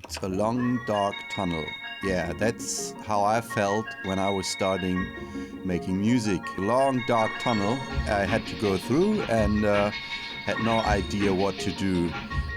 It's a long, dark tunnel. Yeah, that's how I felt when I was starting making music. A long, dark tunnel I had to go through and had no idea what to do.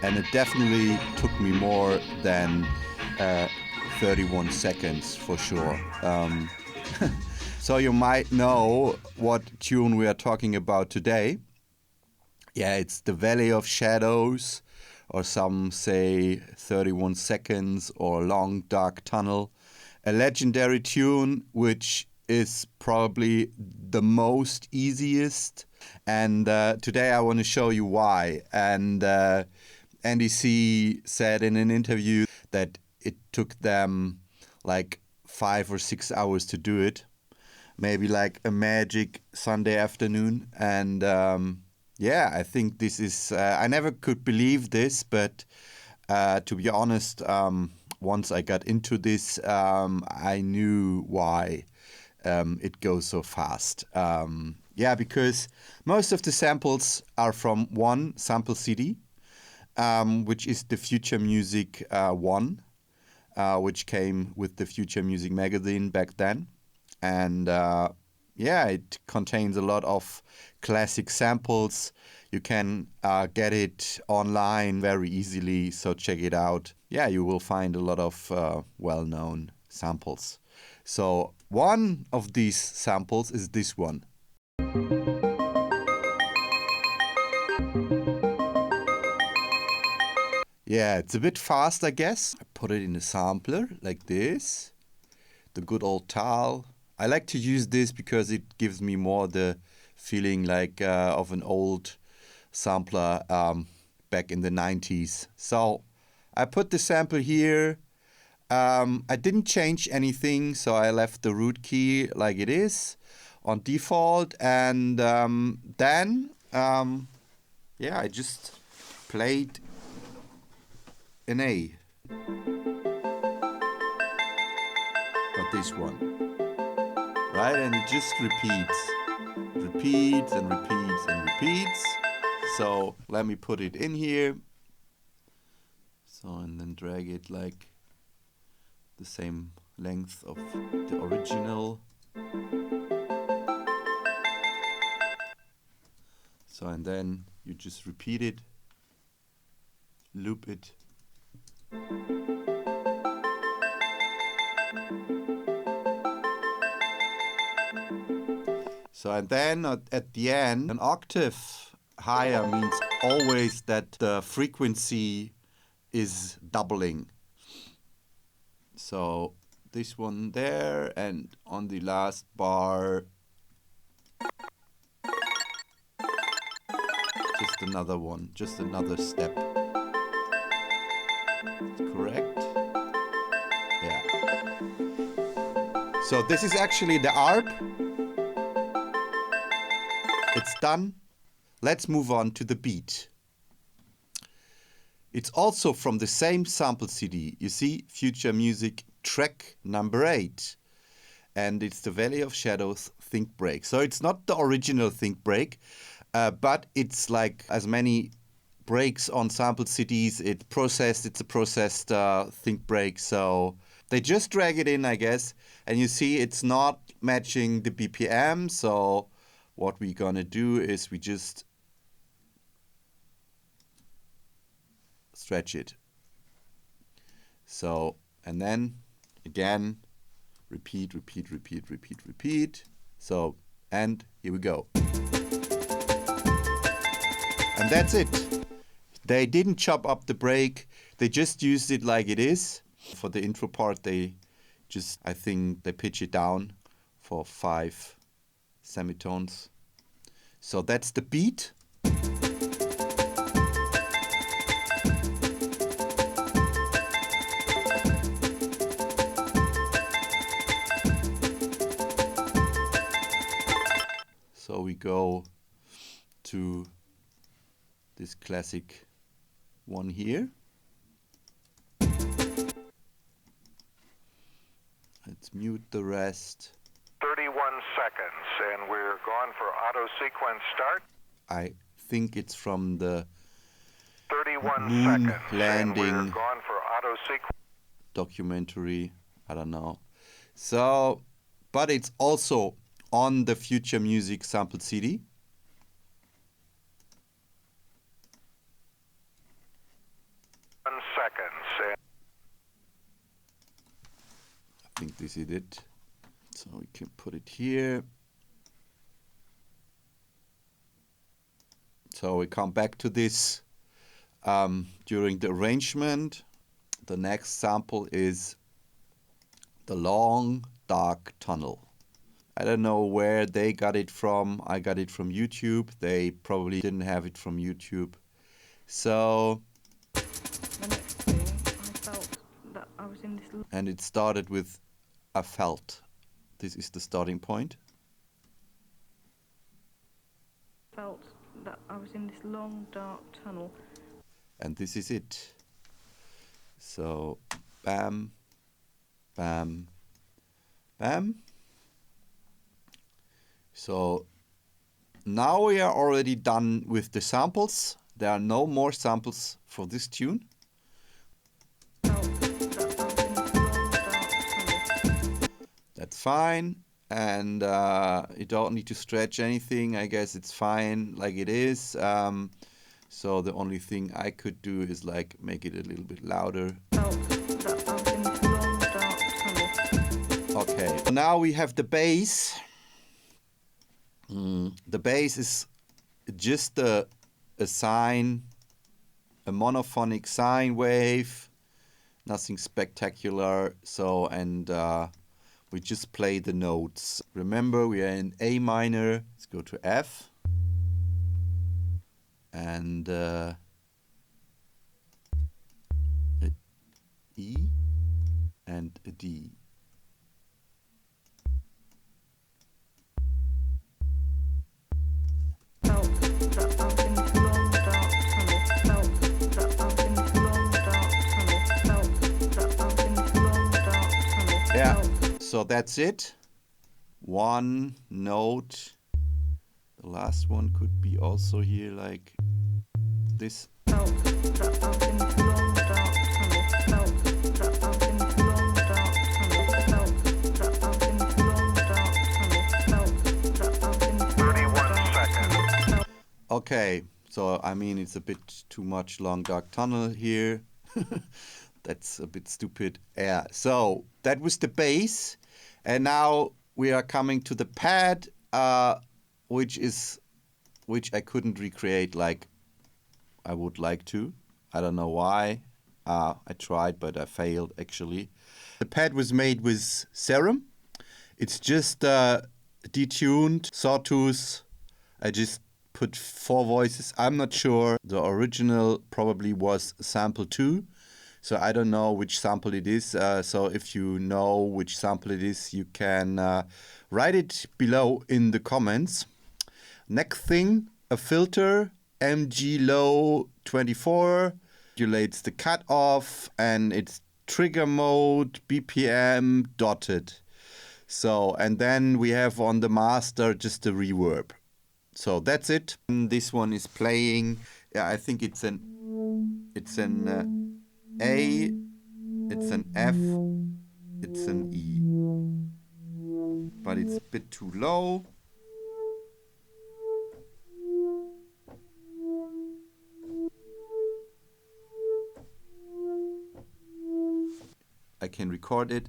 And it definitely took me more than 31 seconds for sure. So you might know what tune we are talking about today. Yeah, it's The Valley of Shadows, or some say 31 Seconds, or Long Dark Tunnel. A legendary tune which is probably the most easiest. And today I want to show you why. And Andy C said in an interview that it took them like 5 or 6 hours to do it. Maybe like a magic Sunday afternoon. And yeah, I think this is, I never could believe this, but to be honest, once I got into this, I knew why it goes so fast. Yeah, because most of the samples are from one sample CD, which is the Future Music 1, which came with the Future Music magazine back then. And yeah, it contains a lot of classic samples. You can get it online very easily, so check it out. Yeah, you will find a lot of well-known samples. So one of these samples is this one. Yeah, it's a bit fast, I guess. I put it in a sampler like this. The good old TAL. I like to use this because it gives me more the feeling like of an old sampler back in the 90s. So I put the sample here. I didn't change anything, so I left the root key like it is on default. And then, yeah, I just played an A. Got this one. Right, and it just repeats and repeats and repeats. So let me put it in here. So, and then drag it like the same length of the original. So, and then you just repeat it, loop it. So, and then at the end, an octave higher means always that the frequency is doubling. So this one there, and on the last bar, just another one, just another step. Correct? Yeah. So this is actually the ARP. It's done. Let's move on to the beat. It's also from the same sample CD. You see, Future Music track number 8. And it's The Valley of Shadows Think Break. So it's not the original Think Break, but it's like as many breaks on sample CDs. It's a processed Think Break. So they just drag it in, I guess. And you see it's not matching the BPM. So what we're gonna do is we just stretch it. So, and then again, repeat. So, and here we go. And that's it. They didn't chop up the break. They just used it like it is. For the intro part, they just, I think they pitch it down for 5 semitones. So that's the beat. So we go to this classic one here. Let's mute the rest. 31 seconds, and we're gone for auto sequence start. I think it's from the 31 moon seconds, landing and we're gone for auto sequence. Documentary, I don't know. So, but it's also on the Future Music sample CD. Seconds. I think this is it. So we can put it here. So we come back to this during the arrangement. The next sample is the long dark tunnel. I don't know where they got it from. I got it from YouTube. They probably didn't have it from YouTube. So, The next thing, I felt that I was in this. and it started with I felt. This is the starting point. Felt that I was in this long dark tunnel. And this is it. So, bam, bam, bam. So now we are already done with the samples. There are no more samples for this tune. Felt that I was in this long dark tunnel. That's fine. And you don't need to stretch anything. I guess it's fine like it is. So the only thing I could do is like make it a little bit louder. Felt that I was in this long dark tunnel. Okay. So now we have the bass. The bass is just a sine, a monophonic sine wave, nothing spectacular. So, and we just play the notes. Remember, we are in A minor. Let's go to F. And a E and a D. Felt that I was in this long dark tunnel. Felt that I was in this long dark tunnel. Felt that I was in this long dark tunnel. Yeah. Felt So that's it. One note. The last one could be also here like this. Felt that I was in this long dark tunnel. Felt that I was in this long dark tunnel. Felt that I was in this long dark tunnel. Felt that I was in this long 31 dark seconds. tunnel. Okay, so I mean it's a bit too much long dark tunnel here. That's a bit stupid. Yeah, so that was the bass. And now we are coming to the pad, which I couldn't recreate like I would like to. I don't know why. I tried, but I failed actually. The pad was made with Serum. It's just detuned, sawtooth. I just put 4 voices. I'm not sure. The original probably was sample 2. So I don't know which sample it is. So if you know which sample it is, you can write it below in the comments. Next thing, a filter, MG low 24, regulates the cutoff, and it's trigger mode, BPM, dotted. So, and then we have on the master just a reverb. So that's it. And this one is playing. Yeah, I think it's an A, it's an F, it's an E. But it's a bit too low. I can record it.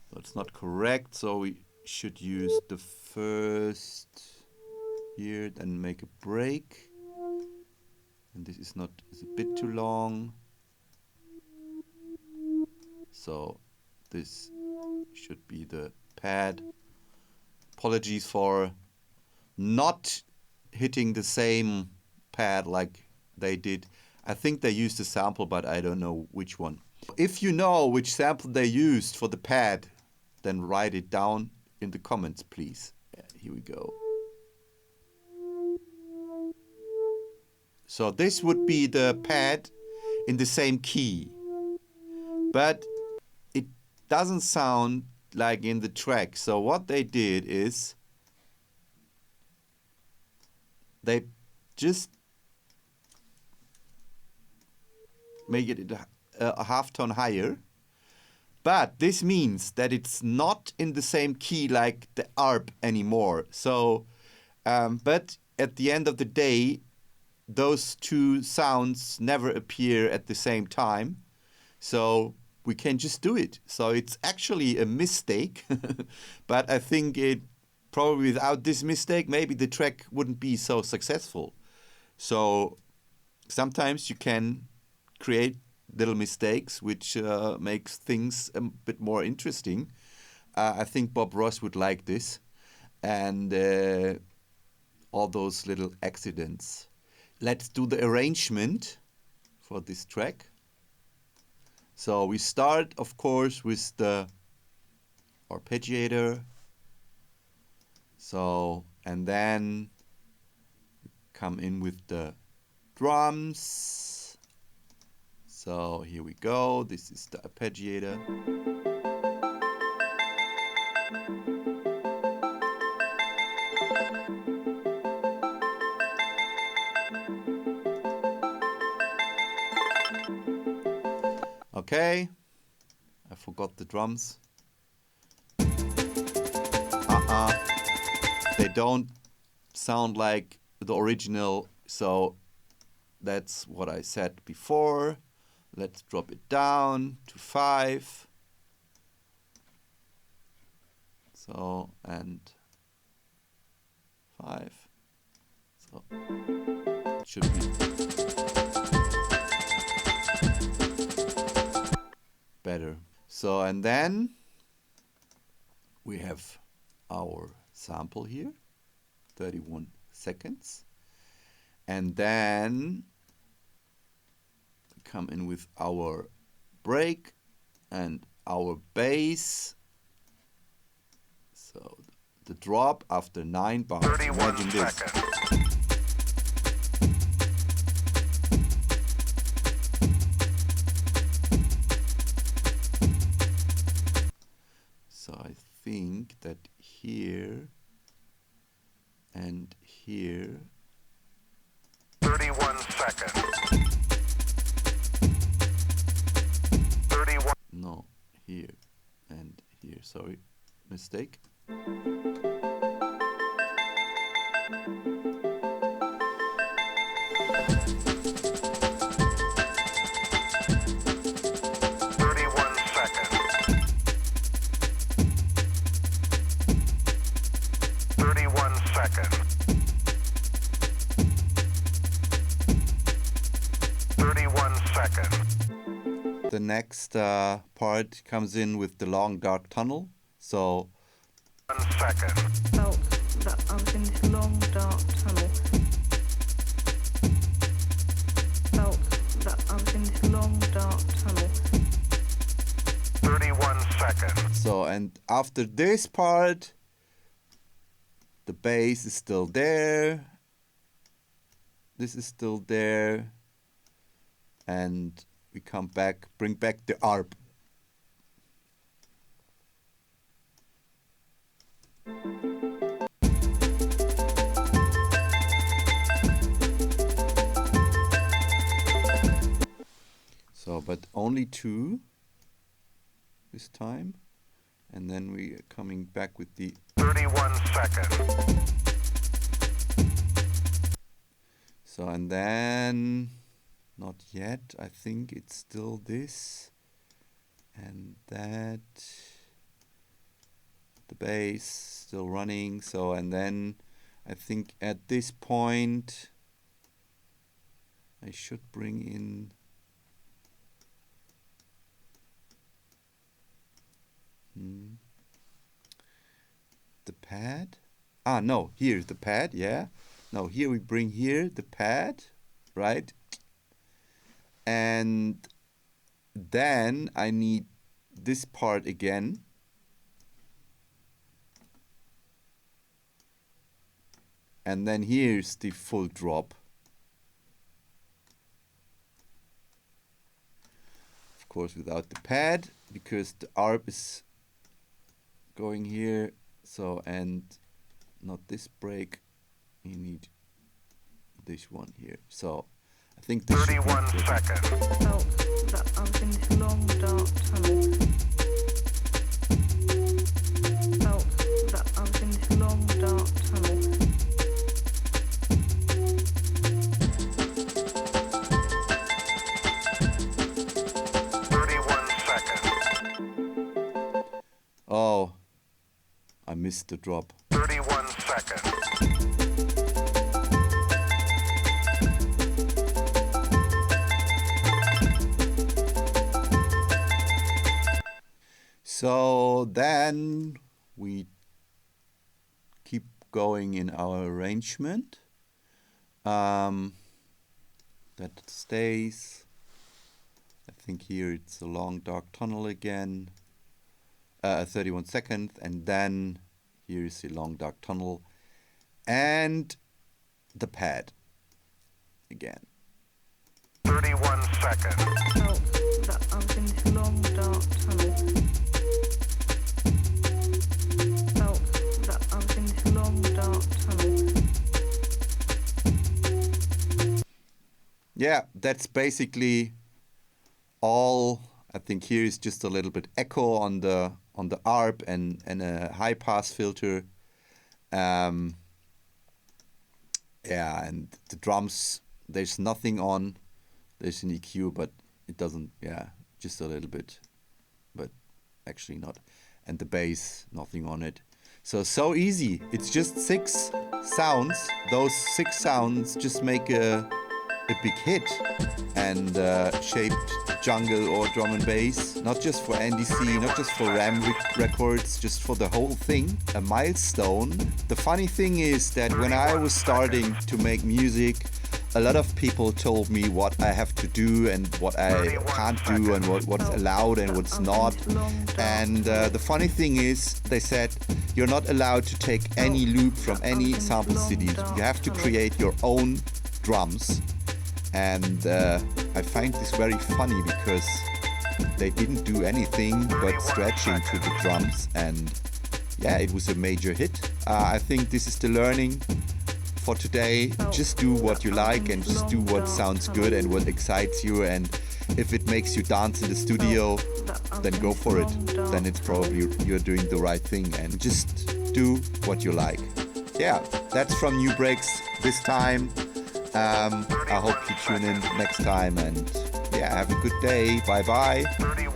So it's not correct, so we should use the first here, then make a break. And this is not, it's a bit too long. So this should be the pad. Apologies for not hitting the same pad like they did. I think they used a sample, but I don't know which one. If you know which sample they used for the pad, then write it down in the comments, please. Yeah, here we go. So this would be the pad in the same key, but it doesn't sound like in the track. So what they did is they just make it a half tone higher. But this means that it's not in the same key like the ARP anymore. So, but at the end of the day, those two sounds never appear at the same time. So we can just do it. So it's actually a mistake. But I think it probably without this mistake, maybe the track wouldn't be so successful. So sometimes you can create little mistakes which makes things a bit more interesting. I think Bob Ross would like this, and all those little accidents. Let's do the arrangement for this track. So we start, of course, with the arpeggiator. So, and then come in with the drums. So here we go. This is the arpeggiator. Okay, I forgot the drums. They don't sound like the original, so that's what I said before. Let's drop it down to 5. So, and 5. So, it should be better. So, and then we have our sample here, 31 seconds. And then we come in with our break and our bass. So the drop after 9 bars. 31 Imagine this. seconds. So I think that here and here. 31 seconds. 31. No, here and here. Sorry, mistake. The next part comes in with the long dark tunnel. So 1 second. Felt that I was in this long dark tunnel. Felt that I was in this long dark tunnel. 31 seconds. So, and after this part, the bass is still there. This is still there. And we come back, bring back the ARP. So, but only 2 this time. And then we are coming back with the 31 seconds. So, and then not yet. I think it's still this and that. The bass still running. So, and then I think at this point I should bring in the pad. Ah, no, here's the pad, yeah. No, here we bring here the pad, right? And then I need this part again. And then here's the full drop. Of course, without the pad, because the ARP is going here. So, and not this break. You need this one here. So I think this should be 31 good. seconds. Felt that I was in this long dark tunnel. Felt that I was in this long dark tunnel. 31 seconds. Oh, I missed the drop. 31 seconds. So then we keep going in our arrangement. That stays. I think here it's a long dark tunnel again. 31 seconds, and then here is the long dark tunnel and the pad again. 31 seconds. Felt that I was in this long dark tunnel. Felt that I was in this long dark tunnel. Yeah, that's basically all. I think here is just a little bit echo on the ARP and a high pass filter. Yeah, and the drums, there's nothing on. There's an EQ, but it doesn't, yeah, just a little bit, but actually not. And the bass, nothing on it. So easy. It's just 6 sounds. Those 6 sounds just make a big hit. And shaped jungle or drum and bass, not just for NDC, not just for Ram Records, just for the whole thing. A milestone. The funny thing is that when I was starting to make music, a lot of people told me what I have to do and what I can't do and what's allowed and what's not. And the funny thing is, they said, you're not allowed to take any loop from any sample CD. You have to create your own drums. And I find this very funny because they didn't do anything but stretching to the drums, and yeah, it was a major hit. I think this is the learning for today. Just do what you like and just do what sounds good and what excites you, and if it makes you dance in the studio, then go for it. Then it's probably you're doing the right thing, and just do what you like. Yeah, that's from New Breaks this time. I hope you tune in next time, and yeah, have a good day. Bye bye. 31